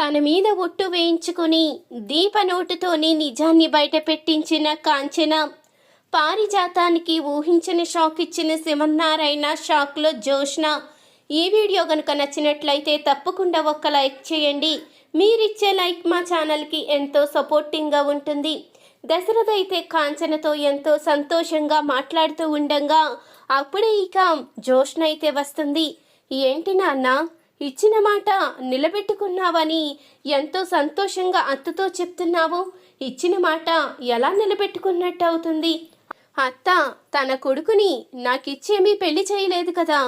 తన మీద ఒట్టు వేయించుకుని దీప నోటుతోని నిజాన్ని బయట పెట్టించిన కాంచన, పారిజాతానికి ఊహించని షాక్ ఇచ్చిన శివన్నారాయణ, షాక్లో జోష్న. ఈ వీడియో కనుక నచ్చినట్లయితే తప్పకుండా ఒక్క లైక్ చేయండి. మీరిచ్చే లైక్ మా ఛానల్కి ఎంతో సపోర్టింగ్గా ఉంటుంది. దశరథ అయితే కాంచనతో ఎంతో సంతోషంగా మాట్లాడుతూ ఉండగా అప్పుడే ఇక జోష్న అయితే వస్తుంది. ఏంటి నాన్న, ఇచ్చిన మాట నిలబెట్టుకున్నావని ఎంతో సంతోషంగా అత్తతో చెప్తున్నావు. ఇచ్చిన మాట ఎలా నిలబెట్టుకున్నట్టు అవుతుంది? అత్త తన కొడుకుని నాకిచ్చేమీ పెళ్లి చేయలేదు కదా,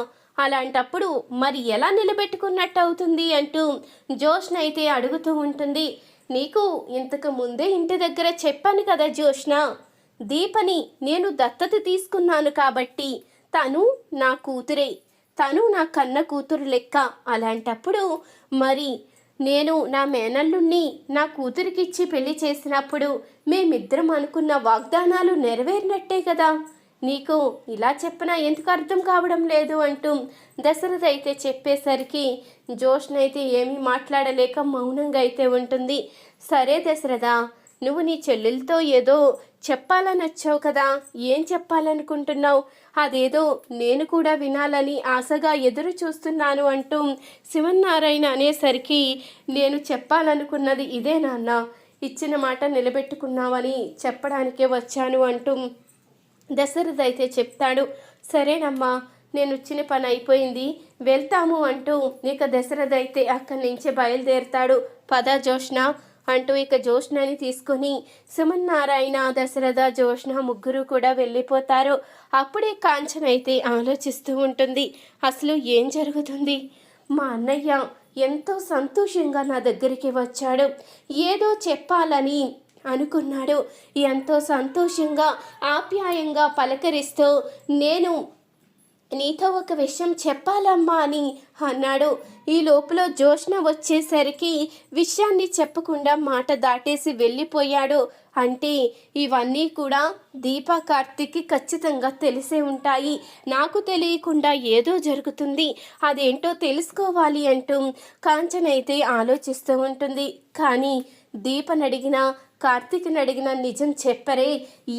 అలాంటప్పుడు మరి ఎలా నిలబెట్టుకున్నట్టు అవుతుంది అంటూ జోష్న అయితే అడుగుతూ ఉంటుంది. నీకు ఇంతకు ముందే ఇంటి దగ్గర చెప్పాను కదా జోష్న, దీపని నేను దత్తత తీసుకున్నాను కాబట్టి తను నా కూతురే, తను నా కన్న కూతురు లెక్క. అలాంటప్పుడు మరి నేను నా మేనల్లుణ్ణి నా కూతురికిచ్చి పెళ్లి చేసినప్పుడు మేమిద్దరం అనుకున్న వాగ్దానాలు నెరవేరినట్టే కదా. నీకు ఇలా చెప్పనా ఎందుకు అర్థం కావడం లేదు అంటూ దశరథ అయితే చెప్పేసరికి జోష్న అయితే ఏమీ మాట్లాడలేక మౌనంగా అయితే ఉంటుంది. సరే దశరథ, నువ్వు నీ చెల్లెలతో ఏదో చెప్పాలని వచ్చావు కదా, ఏం చెప్పాలనుకుంటున్నావు? అదేదో నేను కూడా వినాలని ఆశగా ఎదురు చూస్తున్నాను అంటూ శివన్నారాయణ అనేసరికి నేను చెప్పాలనుకున్నది ఇదే నాన్న, ఇచ్చిన మాట నిలబెట్టుకున్నావని చెప్పడానికే వచ్చాను అంటూ దశరథ అయితే చెప్తాడు. సరేనమ్మా, నేను వచ్చిన పని అయిపోయింది, వెళ్తాము అంటూ ఇక దశరథ అయితే అక్కడి నుంచి బయలుదేరుతాడు. పద జోష్న అంటూ ఇక జోష్నని తీసుకొని శివన్నారాయణ, దశరథ, జోష్న ముగ్గురు కూడా వెళ్ళిపోతారు. అప్పుడే కాంచన అయితే ఆలోచిస్తూ ఉంటుంది, అసలు ఏం జరుగుతుంది? మా అన్నయ్య ఎంతో సంతోషంగా నా దగ్గరికి వచ్చాడు, ఏదో చెప్పాలని అనుకున్నాడు. ఎంతో సంతోషంగా ఆప్యాయంగా పలకరిస్తూ నేను నీతో ఒక విషయం చెప్పాలమ్మా అని అన్నాడు. ఈ లోపల జోష్న వచ్చేసరికి విషయాన్ని చెప్పకుండా మాట దాటేసి వెళ్ళిపోయాడు. అంటే ఇవన్నీ కూడా దీపా కార్తిక్కి ఖచ్చితంగా తెలిసే ఉంటాయి. నాకు తెలియకుండా ఏదో జరుగుతుంది, అదేంటో తెలుసుకోవాలి అంటూ కాంచన అయితే ఆలోచిస్తూ ఉంటుంది. కానీ దీపనడిగినా కార్తీక్ని అడిగిన నిజం చెప్పరే,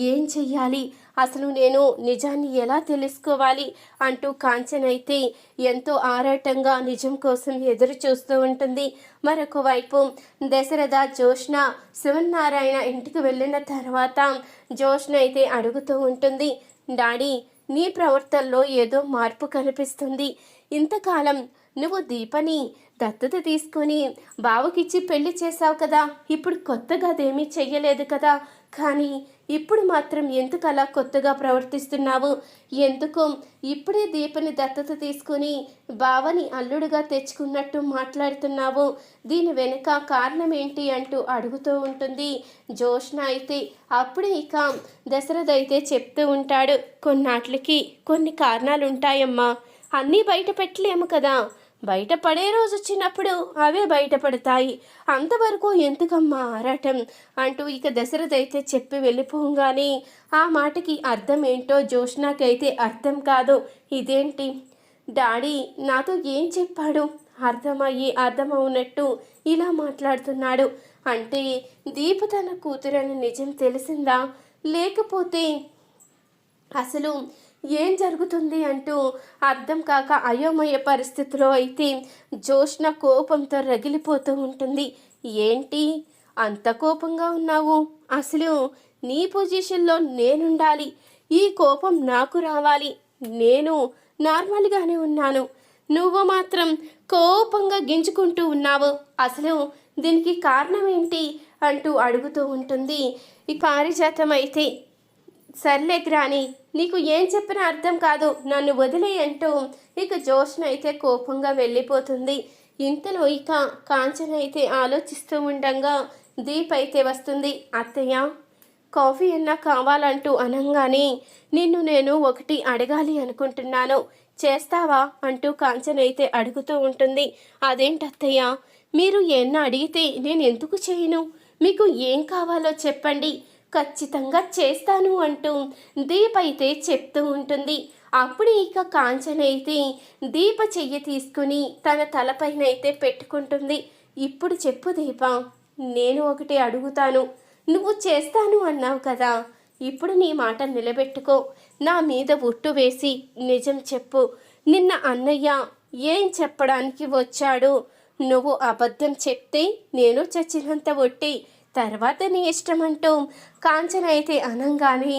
ఏం చెయ్యాలి, అసలు నేను నిజాన్ని ఎలా తెలుసుకోవాలి అంటూ కాంచన అయితే ఎంతో ఆరాటంగా నిజం కోసం ఎదురు చూస్తూ ఉంటుంది. మరొక వైపు దశరథ, జోష్న శివన్నారాయణ ఇంటికి వెళ్ళిన తర్వాత జోష్న అయితే అడుగుతూ ఉంటుంది, డాడీ నీ ప్రవర్తనలో ఏదో మార్పు కనిపిస్తుంది. ఇంతకాలం నువ్వు దీపని దత్తత తీసుకొని బావకిచ్చి పెళ్లి చేశావు కదా, ఇప్పుడు కొత్తగా అదేమీ చెయ్యలేదు కదా, కానీ ఇప్పుడు మాత్రం ఎందుకు అలా కొత్తగా ప్రవర్తిస్తున్నావు? ఎందుకు ఇప్పుడే దీపని దత్తత తీసుకుని బావని అల్లుడుగా తెచ్చుకున్నట్టు మాట్లాడుతున్నావు? దీని వెనుక కారణం ఏంటి అంటూ అడుగుతూ ఉంటుంది జోష్న అయితే. అప్పుడే ఇక దశరథ అయితే చెప్తూ ఉంటాడు, కొన్నాట్లకి కొన్ని కారణాలు ఉంటాయమ్మా, అన్నీ బయట పెట్టలేము కదా, బయటపడే రోజు వచ్చినప్పుడు అవే బయటపడతాయి, అంతవరకు ఎందుకమ్మా ఆరాటం అంటూ ఇక దశరథ అయితే చెప్పి వెళ్ళిపోగానే ఆ మాటకి అర్థం ఏంటో జోష్నాకైతే అర్థం కాదు. ఇదేంటి డాడీ నాతో ఏం చెప్పాడు, అర్థమవునట్టు ఇలా మాట్లాడుతున్నాడు అంటే దీప తన కూతురని నిజం తెలిసిందా, లేకపోతే అసలు ఏం జరుగుతుంది అంటూ అర్థం కాక అయోమయ పరిస్థితిలో అయితే జోష్న కోపంతో రగిలిపోతూ ఉంటుంది. ఏంటి అంత కోపంగా ఉన్నావు? అసలు నీ పొజిషన్లో నేనుండాలి, ఈ కోపం నాకు రావాలి, నేను నార్మల్గానే ఉన్నాను, నువ్వు మాత్రం కోపంగా గింజుకుంటూ ఉన్నావు, అసలు దీనికి కారణం ఏంటి అంటూ అడుగుతూ ఉంటుంది. ఈ పారిజాతం అయితే సర్లే గ్రాని, నీకు ఏం చెప్పినా అర్థం కాదు, నన్ను వదిలే అంటూ ఇక జోష్న అయితే కోపంగా వెళ్ళిపోతుంది. ఇంతలో ఇక కాంచన అయితే ఆలోచిస్తూ ఉండగా దీప్ అయితే వస్తుంది. అత్తయ్య కాఫీ అన్నా కావాలంటూ అనగానే నిన్ను నేను ఒకటి అడగాలి అనుకుంటున్నాను, చేస్తావా అంటూ కాంచన అయితే అడుగుతూ ఉంటుంది. అదేంటత్తయ్య, మీరు ఎన్న అడిగితే నేను ఎందుకు చేయను, మీకు ఏం కావాలో చెప్పండి, ఖచ్చితంగా చేస్తాను అంటూ దీప అయితే చెప్తూ ఉంటుంది. అప్పుడు ఇక కాంచన అయితే దీప చెయ్యి తీసుకుని తన తలపైన అయితే పెట్టుకుంటుంది. ఇప్పుడు చెప్పు దీప, నేను ఒకటి అడుగుతాను, నువ్వు చేస్తాను అన్నావు కదా, ఇప్పుడు నీ మాట నిలబెట్టుకో. నా మీద ఒట్టు వేసి నిజం చెప్పు. నిన్న అన్నయ్య ఏం చెప్పడానికి వచ్చాడు? నువ్వు అబద్ధం చెప్తే నేను చచ్చినంత ఒట్టి, తర్వాత నీ ఇష్టమంటూ కాంచన అయితే అనంగానే,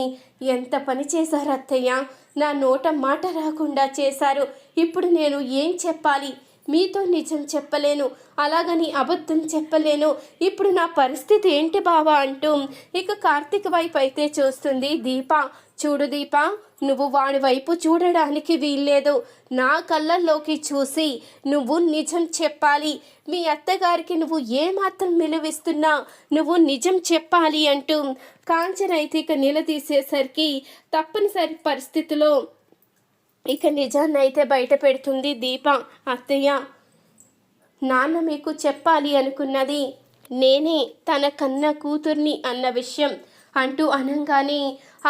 ఎంత పని చేశారు అత్తయ్య, నా నోట మాట రాకుండా చేశారు. ఇప్పుడు నేను ఏం చెప్పాలి? మీతో నిజం చెప్పలేను, అలాగని అబద్ధం చెప్పలేను. ఇప్పుడు నా పరిస్థితి ఏంటి బావా అంటూ ఇక కార్తీక్ వైపు అయితే చూస్తుంది దీప. చూడు దీప, నువ్వు వాడి వైపు చూడడానికి వీల్లేదు. నా కళ్ళల్లోకి చూసి నువ్వు నిజం చెప్పాలి. మీ అత్తగారికి నువ్వు ఏమాత్రం విలువిస్తున్నా నువ్వు నిజం చెప్పాలి అంటూ కాంచన అయితే ఇక నిలదీసేసరికి తప్పనిసరి పరిస్థితిలో ఇక నిజాన్ని అయితే బయట పెడుతుంది దీప. అత్తయ్య, నాన్న మీకు చెప్పాలి అనుకున్నది నేనే తన కన్న కూతుర్ని అన్న విషయం అంటూ అనంగానే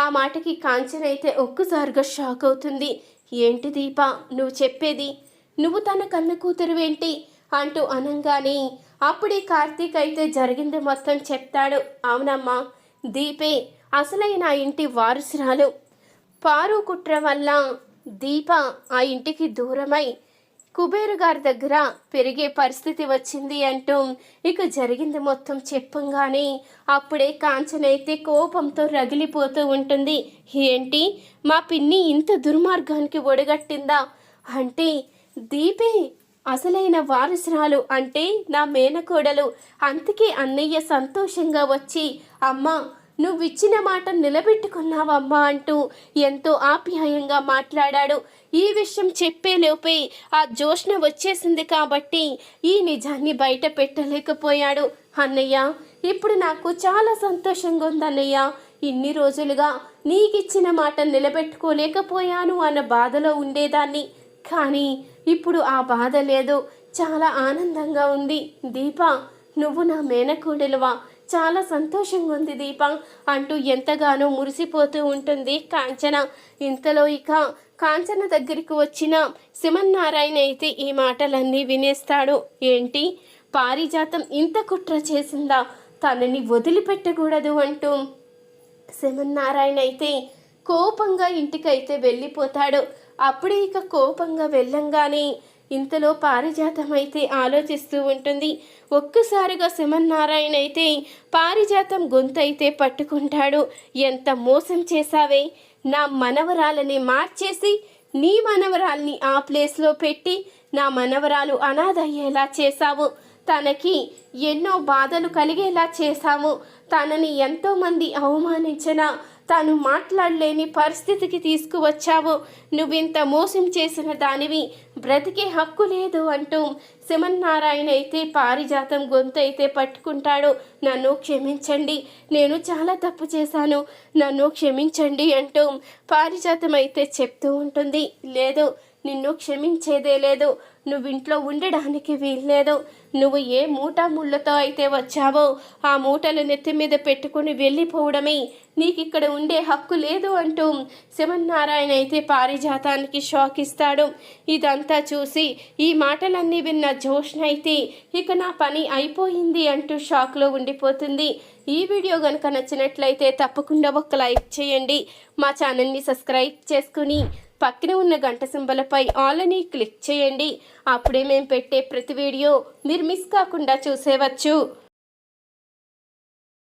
ఆ మాటకి కాంచన అయితే ఒక్కసారిగా షాక్ అవుతుంది. ఏంటి దీప నువ్వు చెప్పేది? నువ్వు తన కన్న కూతురువేంటి అంటూ అనంగానే అప్పుడే కార్తీక్ అయితే జరిగింది మొత్తం చెప్తాడు. అవునమ్మా, దీపే అసలైన ఇంటి వారసురాలు. పారు కుట్ర వల్ల దీప ఆ ఇంటికి దూరమై కుబేరు గారి దగ్గర పెరిగే పరిస్థితి వచ్చింది అంటూ ఇక జరిగింది మొత్తం చెప్పంగానే అప్పుడే కాంచన అయితే కోపంతో రగిలిపోతూ ఉంటుంది. ఏంటి, మా పిన్ని ఇంత దుర్మార్గానికి ఒడగట్టిందా? అంటే దీపే అసలైన వారసురాలు, అంటే నా మేనకోడలు. అందుకే అన్నయ్య సంతోషంగా వచ్చి, అమ్మ నువ్విచ్చిన మాట నిలబెట్టుకున్నావమ్మా అంటూ ఎంతో ఆప్యాయంగా మాట్లాడాడు. ఈ విషయం చెప్పేలోపే ఆ జోష్న వచ్చేసింది కాబట్టి ఈ నిజాన్ని బయట పెట్టలేకపోయాడు. అన్నయ్య, ఇప్పుడు నాకు చాలా సంతోషంగా ఉందన్నయ్య. ఇన్ని రోజులుగా నీకిచ్చిన మాట నిలబెట్టుకోలేకపోయాను అన్న బాధలో ఉండేదాన్ని, కానీ ఇప్పుడు ఆ బాధ లేదు, చాలా ఆనందంగా ఉంది. దీప, నువ్వు నా మేనకోడలువా, చాలా సంతోషంగా ఉంది దీప అంటూ ఎంతగానో మురిసిపోతూ ఉంటుంది కాంచన. ఇంతలో ఇక కాంచన దగ్గరికి వచ్చిన శివన్నారాయణ అయితే ఈ మాటలన్నీ వినేస్తాడు. ఏంటి, పారిజాతం ఇంత కుట్ర చేసిందా? తనని వదిలిపెట్టకూడదు అంటూ శివన్నారాయణ అయితే కోపంగా ఇంటికైతే వెళ్ళిపోతాడు. అప్పుడే ఇక కోపంగా వెళ్ళంగానే ఇంతలో పారిజాతం అయితే ఆలోచిస్తూ ఉంటుంది. ఒక్కసారిగా శివన్నారాయణ అయితే పారిజాతం గొంతు అయితే పట్టుకుంటాడు. ఎంత మోసం చేశావే, నా మనవరాలని మార్చేసి నీ మనవరాల్ని ఆ ప్లేస్లో పెట్టి నా మనవరాలు అనాథ అయ్యేలా చేశావు. తనకి ఎన్నో బాధలు కలిగేలా చేశాము. తనని ఎంతోమంది అవమానించినా తాను మాట్లాడలేని పరిస్థితికి తీసుకువచ్చావు. నువ్వింత మోసం చేసిన దానివి, బ్రతికే హక్కు లేదు అంటూ శివన్నారాయణ అయితే పారిజాతం గొంతు అయితే పట్టుకుంటాడు. నన్ను క్షమించండి, నేను చాలా తప్పు చేశాను, నన్ను క్షమించండి అంటూ పారిజాతం అయితే చెప్తూ ఉంటుంది. లేదు, నిన్ను క్షమించేదే లేదు, నువ్వింట్లో ఉండడానికి వీల్లేదు. నువ్వు ఏ మూట ముళ్ళతో అయితే వచ్చావో ఆ మూటలు నెత్తి మీద పెట్టుకుని వెళ్ళిపోవడమే, నీకిక్కడ ఉండే హక్కు లేదు అంటూ శివన్నారాయణ అయితే పారిజాతానికి షాక్ ఇస్తాడు. ఇదంతా చూసి ఈ మాటలన్నీ విన్న జోష్న అయితే ఇక నా పని అయిపోయింది అంటూ షాక్లో ఉండిపోతుంది. ఈ వీడియో కనుక నచ్చినట్లయితే తప్పకుండా ఒక లైక్ చేయండి. మా ఛానల్ని సబ్స్క్రైబ్ చేసుకుని పక్కన ఉన్న గంట సింబలపై ఆల్ అని క్లిక్ చేయండి. అప్పుడే మేము పెట్టే ప్రతి వీడియో మీరు మిస్ కాకుండా చూసేవచ్చు.